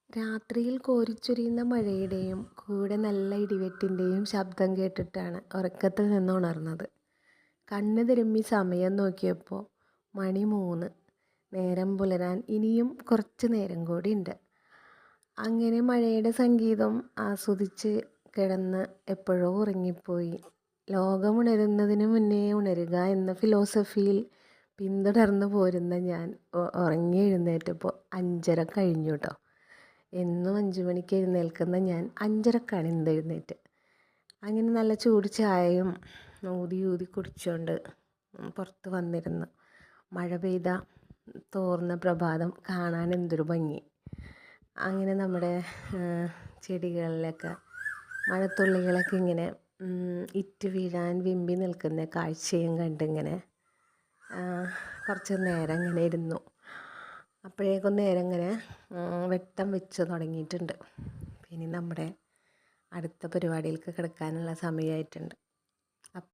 രാത്രിയിൽ കോരിച്ചൊരിയുന്ന മഴയുടെയും കൂടെ നല്ല ഇടിവെട്ടിൻ്റെയും ശബ്ദം കേട്ടിട്ടാണ് ഉറക്കത്തിൽ നിന്ന് ഉണർന്നത്. കണ്ണ് തിരുമ്മി സമയം നോക്കിയപ്പോൾ മണി 3. നേരം പുലരാൻ ഇനിയും കുറച്ച് നേരം കൂടിയുണ്ട്. അങ്ങനെ മഴയുടെ സംഗീതം ആസ്വദിച്ച് കിടന്ന് എപ്പോഴോ ഉറങ്ങിപ്പോയി. ലോകമുണരുന്നതിന് മുന്നേ ഉണരുക എന്ന ഫിലോസഫിയിൽ പിന്തുടർന്നു പോരുന്ന ഞാൻ ഉറങ്ങി എഴുന്നേറ്റപ്പോൾ 5:30 കഴിഞ്ഞു കേട്ടോ. എന്നും 5 മണിക്ക് എഴുന്നേൽക്കുന്ന ഞാൻ 5:30ക്കാണ് ഇന്ന് എഴുന്നേറ്റ്. അങ്ങനെ നല്ല ചൂട് ചായയും ഊതി ഊതി കുടിച്ചുകൊണ്ട് പുറത്ത് വന്നിരുന്നു. മഴ പെയ്ത തോർന്ന പ്രഭാതം കാണാൻ എന്തൊരു ഭംഗി. അങ്ങനെ നമ്മുടെ ചെടികളിലൊക്കെ മഴത്തുള്ളികളൊക്കെ ഇങ്ങനെ ഇറ്റ് വീഴാൻ വിമ്പി നിൽക്കുന്ന കാഴ്ചയും കണ്ടിങ്ങനെ കുറച്ച് നേരം ഇങ്ങനെ ഇരുന്നു. അപ്പോഴേക്കും നേരം ഇങ്ങനെ വെട്ടം വെച്ച് തുടങ്ങിയിട്ടുണ്ട്. ഇനി നമ്മുടെ അടുത്ത പരിപാടിയിലേക്ക് കിടക്കാനുള്ള സമയമായിട്ടുണ്ട്.